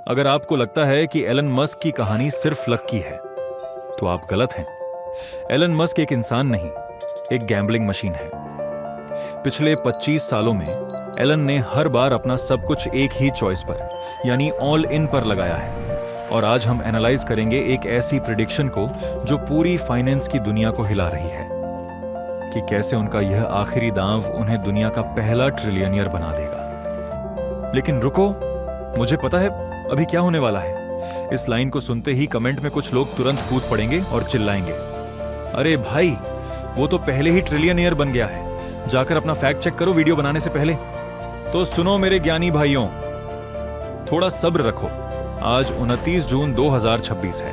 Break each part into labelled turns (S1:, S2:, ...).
S1: अगर आपको लगता है कि एलन मस्क की कहानी सिर्फ लक की है, तो आप गलत हैं। एलन मस्क एक इंसान नहीं, एक गैम्बलिंग मशीन है। पिछले 25 सालों में एलन ने हर बार अपना सब कुछ एक ही चॉइस पर, यानी ऑल इन पर लगाया है। और आज हम एनालाइज करेंगे एक ऐसी प्रिडिक्शन को जो पूरी फाइनेंस की दुनिया को हिला रही है, कि कैसे उनका यह आखिरी दांव उन्हें दुनिया का पहला ट्रिलियनियर बना देगा। लेकिन रुको, मुझे पता है अभी क्या होने वाला है। इस लाइन को सुनते ही कमेंट में कुछ लोग तुरंत कूद पड़ेंगे और चिल्लाएंगे, अरे भाई, वो तो पहले ही ट्रिलियनियर बन गया है, जाकर अपना फैक्ट चेक करो वीडियो बनाने से पहले। तो सुनो मेरे ज्ञानी भाइयों, थोड़ा सब्र रखो। आज 29 जून 2026 है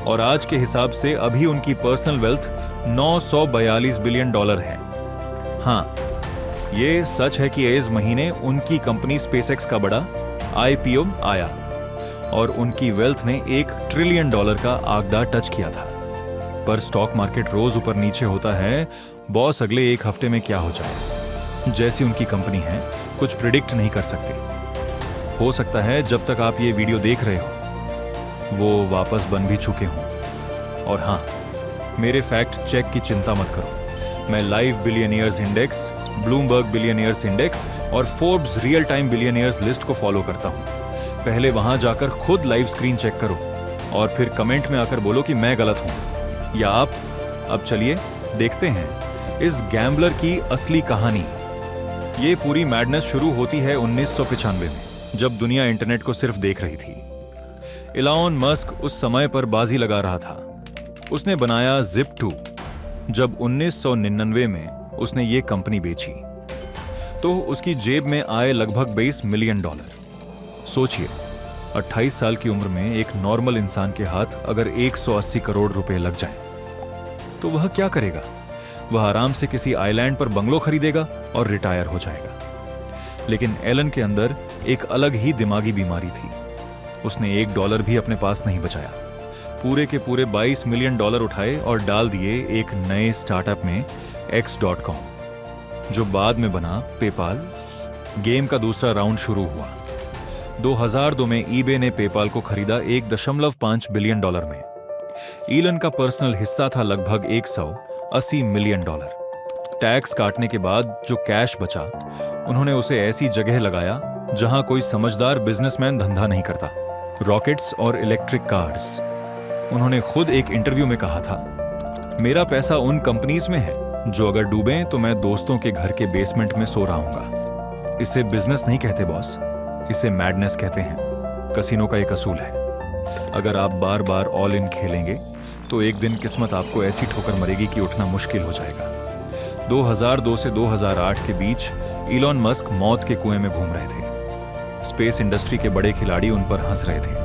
S1: और आज के हिसाब से अभी उनकी पर्सनल वेल्थ $942 बिलियन है। हाँ, ये सच है कि इस महीने उनकी कंपनी स्पेसएक्स का बड़ा IPO आया और उनकी वेल्थ ने $1 ट्रिलियन का आंकड़ा टच किया था। पर स्टॉक मार्केट रोज ऊपर नीचे होता है। बॉस अगले एक हफ्ते में क्या हो जाए, जैसी उनकी कंपनी है, कुछ प्रिडिक्ट नहीं कर सकते। हो सकता है जब तक आप ये वीडियो देख रहे हो वो वापस बन भी चुके हों। और हाँ, मेरे फैक्ट चेक की चिंता मत करो। मैं live billionaires index, Bloomberg billionaires index और Forbes real time billionaires list को फॉलो करता हूं। पहले वहां जाकर खुद लाइव स्क्रीन चेक करो और फिर कमेंट में आकर बोलो कि मैं गलत हूं या आप। अब चलिए देखते हैं इस गैम्बलर की असली कहानी। ये पूरी मैडनेस शुरू होती है 1995 में, जब दुनिया इंटरनेट को सिर्फ देख रही थी। इलॉन मस्क उस समय पर बाजी लगा रहा था। उसने बनाया Zip2। जब 1999 में उसने ये कंपनी बेची तो उसकी जेब में आए लगभग $22 मिलियन। सोचिए, 28 साल की उम्र में एक नॉर्मल इंसान के हाथ अगर 180 करोड़ रुपए लग जाए तो वह क्या करेगा? वह आराम से किसी आइलैंड पर बंगलो खरीदेगा और रिटायर हो जाएगा। लेकिन एलन के अंदर एक अलग ही दिमागी बीमारी थी। उसने $1 भी अपने पास नहीं बचाया। पूरे के पूरे $22 मिलियन उठाए और डाल दिए एक नए स्टार्टअप में, X.com, जो बाद में बना पेपाल। गेम का दूसरा राउंड शुरू हुआ। 2002 में ईबे ने पेपाल को खरीदा $1.5 बिलियन में। ईलन का पर्सनल हिस्सा था लगभग $180 मिलियन। टैक्स काटने के बाद जो कैश बचा, उन्होंने उसे ऐसी जगह लगाया जहां कोई समझदार बिजनेसमैन धंधा नहीं करता, रॉकेट्स और इलेक्ट्रिक कार्स। उन्होंने खुद एक इंटरव्यू में कहा था, मेरा पैसा उन कंपनीज में है जो अगर डूबें तो मैं दोस्तों के घर के बेसमेंट में सो रहा हूंगा। इसे बिजनेस नहीं कहते बॉस, इसे मैडनेस कहते हैं। कसिनो का एक असूल है, अगर आप बार बार ऑल इन खेलेंगे तो एक दिन किस्मत आपको ऐसी ठोकर मरेगी कि उठना मुश्किल हो जाएगा। 2002 से 2008 के बीच इलॉन मस्क मौत के कुएं में घूम रहे थे। स्पेस इंडस्ट्री के बड़े खिलाड़ी उन पर हंस रहे थे।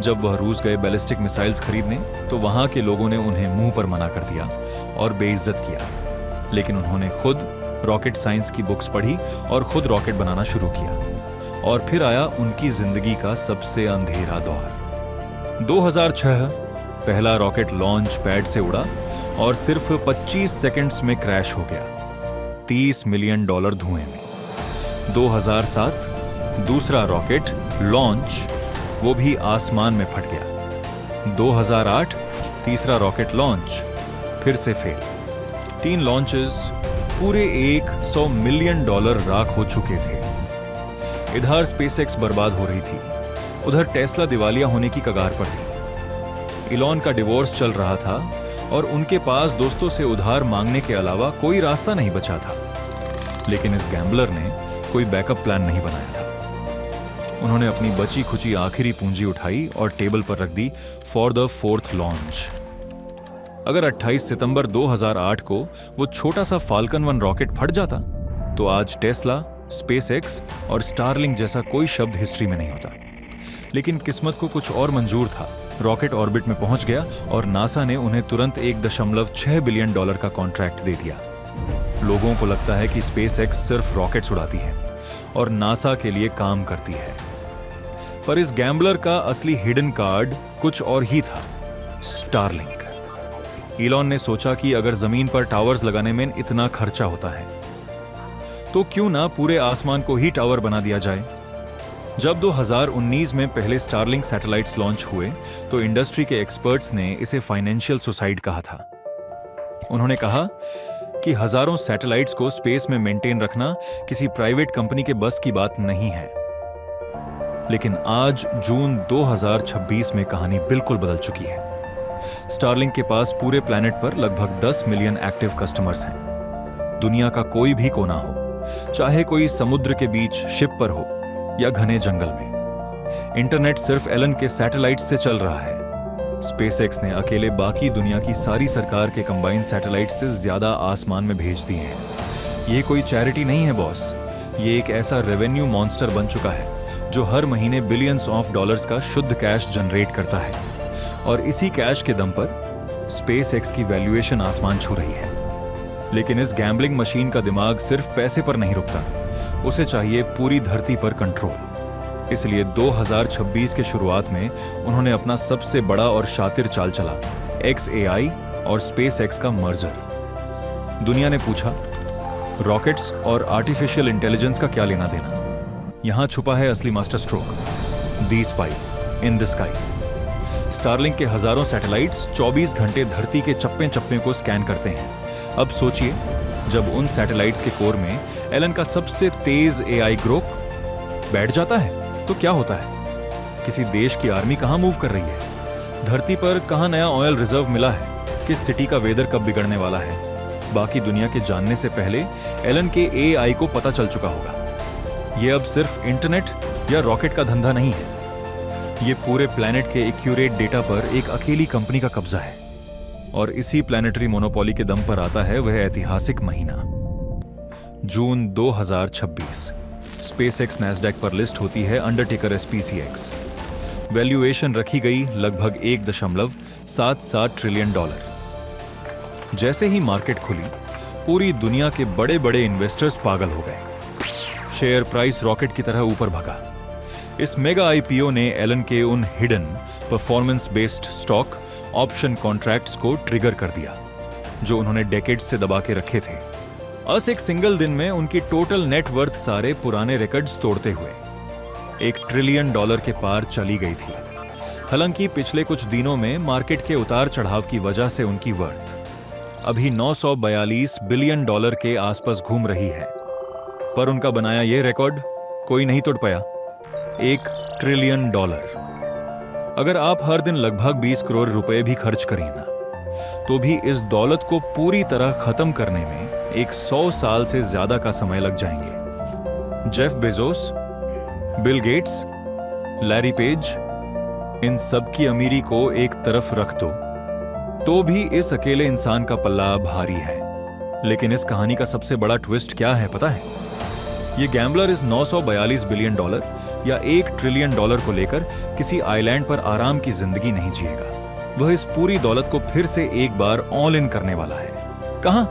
S1: जब वह रूस गए बैलिस्टिक मिसाइल्स खरीदने तो वहां के लोगों ने उन्हें मुंह पर मना कर दिया और बेइज्जत किया। लेकिन उन्होंने खुद रॉकेट साइंस की बुक्स पढ़ी और खुद रॉकेट बनाना शुरू किया। और फिर आया उनकी जिंदगी का सबसे अंधेरा दौर। 2006 पहला रॉकेट लॉन्च पैड से उड़ा और सिर्फ 25 सेकंड्स में क्रैश हो गया, $30 मिलियन धुएं में। 2007 दूसरा रॉकेट लॉन्च, वो भी आसमान में फट गया। 2008 तीसरा रॉकेट लॉन्च, फिर से फेल। 3 लॉन्चेस, पूरे $100 मिलियन राख हो चुके थे। इधर स्पेसएक्स बर्बाद हो रही थी, उधर टेस्ला दिवालिया होने की कगार पर थी। इलॉन का डिवोर्स चल रहा था और उनके पास दोस्तों से उधार मांगने के अलावा कोई रास्ता नहीं बचा था। लेकिन इस गैम्बलर ने कोई बैकअप प्लान नहीं बनाया था। उन्होंने अपनी बची खुची आखिरी पूंजी उठाई और टेबल पर रख दी फॉर द 4th लॉन्च। अगर 28 सितंबर 2008 को वो छोटा सा फाल्कन 1 रॉकेट फट जाता तो आज टेस्ला, स्पेसएक्स और स्टारलिंक जैसा कोई शब्द हिस्ट्री में नहीं होता। लेकिन किस्मत को कुछ और मंजूर था। रॉकेट ऑर्बिट में पहुंच गया और नासा ने उन्हें तुरंत $1.6 बिलियन का कॉन्ट्रैक्ट दे दिया। लोगों को लगता है कि स्पेसएक्स सिर्फ रॉकेट्स उड़ाती है और नासा के लिए काम करती है, पर इस गैम्बलर का असली हिडन कार्ड कुछ और ही था, स्टारलिंक। इलॉन ने सोचा कि अगर जमीन पर टावर्स लगाने में इतना खर्चा होता है तो क्यों ना पूरे आसमान को ही टावर बना दिया जाए। जब 2019 में पहले स्टारलिंक सैटेलाइट्स लॉन्च हुए तो इंडस्ट्री के एक्सपर्ट्स ने इसे फाइनेंशियल सुसाइड कहा था। उन्होंने कहा कि हजारों सैटेलाइट्स को स्पेस में मेंटेन रखना किसी प्राइवेट कंपनी के बस की बात नहीं है। लेकिन आज जून 2026 में कहानी बिल्कुल बदल चुकी है। स्टारलिंक के पास पूरे प्लैनेट पर लगभग 10 मिलियन एक्टिव कस्टमर्स हैं। दुनिया का कोई भी कोना हो, चाहे कोई समुद्र के बीच शिप पर हो या घने जंगल में, इंटरनेट सिर्फ एलन के सैटेलाइट से चल रहा है। स्पेसएक्स ने अकेले बाकी दुनिया की सारी सरकार के कंबाइंड सैटेलाइट से ज्यादा आसमान में भेज दिए हैं। ये कोई चैरिटी नहीं है बॉस, ये एक ऐसा रेवेन्यू मॉन्स्टर बन चुका है जो हर महीने बिलियंस ऑफ डॉलर्स का शुद्ध कैश जनरेट करता है। और इसी कैश के दम पर स्पेसएक्स की वैल्यूएशन आसमान छू रही है। लेकिन इस गैम्बलिंग मशीन का दिमाग सिर्फ पैसे पर नहीं रुकता, उसे चाहिए पूरी धरती पर कंट्रोल। इसलिए 2026 के शुरुआत में उन्होंने अपना सबसे बड़ा और शातिर चाल चला, XAI और SpaceX का मर्जर। दुनिया ने पूछा, रॉकेट्स और आर्टिफिशियल इंटेलिजेंस का क्या लेना देना? यहां छुपा है असली master stroke, the spy in the sky. Starlink के हजारों सैटेलाइट्स 24 घंटे धरती के चप्पे चप्पे को स्कैन करते हैं। अब सोचिए, जब उन सैटेलाइट्स के कोर में एलन का सबसे तेज AI ग्रोक बैठ जाता है तो क्या होता है? किसी देश की आर्मी कहां मूव कर रही है, धरती पर कहां नया ऑयल रिजर्व मिला है, किस सिटी का वेदर कब बिगड़ने वाला है, बाकी दुनिया के जानने से पहले एलन के AI को पता चल चुका होगा। यह अब सिर्फ इंटरनेट या रॉकेट का धंधा नहीं है, यह पूरे प्लैनेट के एक्यूरेट डेटा पर एक अकेली कंपनी का कब्जा है। और इसी प्लैनेटरी मोनोपोली के दम पर आता है वह ऐतिहासिक महीना, जून 2026। SpaceX नैस्डैक पर लिस्ट होती है अंडरटेकर SPCX। वैल्यूएशन रखी गई लगभग $1.77 ट्रिलियन। जैसे ही मार्केट खुली, पूरी दुनिया के बड़े बड़े इन्वेस्टर्स पागल हो गए। शेयर प्राइस रॉकेट की तरह ऊपर भगा। इस मेगा IPO ने एलन के उन hidden performance based stock option contracts को ट्रिगर कर दिया जो उन्होंने डेकेड्स से दबा के रखे थे। एक सिंगल दिन में उनकी टोटल नेट वर्थ सारे पुराने रिकॉर्ड्स तोड़ते हुए $1 ट्रिलियन के पार चली गई थी। हालांकि पिछले कुछ दिनों में मार्केट के उतार चढ़ाव की वजह से उनकी वर्थ अभी $942 बिलियन के आसपास घूम रही है। पर उनका बनाया यह रिकॉर्ड कोई नहीं तोड़ पाया, $1 ट्रिलियन। अगर आप हर दिन लगभग 20 करोड़ रुपए भी खर्च करें ना, तो भी इस दौलत को पूरी तरह खत्म करने में 100 साल से ज्यादा का समय लग जाएंगे। Jeff Bezos, Bill Gates, Larry Page, इन सब की अमीरी को एक तरफ रख दो तो भी इस अकेले इंसान का पल्ला भारी है। लेकिन इस कहानी का सबसे बड़ा ट्विस्ट क्या है पता है? ये गैम्बलर इस $942 बिलियन या $1 ट्रिलियन को लेकर किसी आइलैंड पर आराम की जिंदगी नहीं जिएगा। वह इस पूरी दौलत को फिर से एक बार ऑल इन करने वाला है। कहां?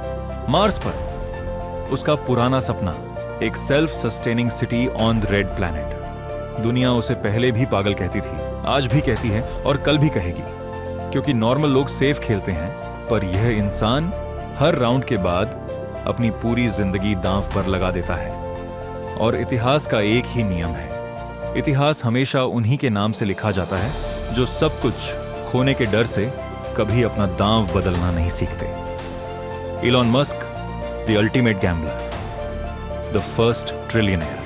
S1: मार्स पर। उसका पुराना सपना, एक self sustaining city on the red planet. दुनिया उसे पहले भी पागल कहती थी, आज भी कहती है और कल भी कहेगी, क्योंकि नॉर्मल लोग सेफ खेलते हैं, पर यह इंसान हर राउंड के बाद अपनी पूरी जिंदगी दांव पर लगा देता है। और इतिहास का एक ही नियम है, इतिहास हमेशा उन्हीं के नाम से लिखा जाता है जो सब कुछ खोने के डर से कभी अपना दांव बदलना नहीं सीखते। Elon Musk, the ultimate gambler, the first trillionaire.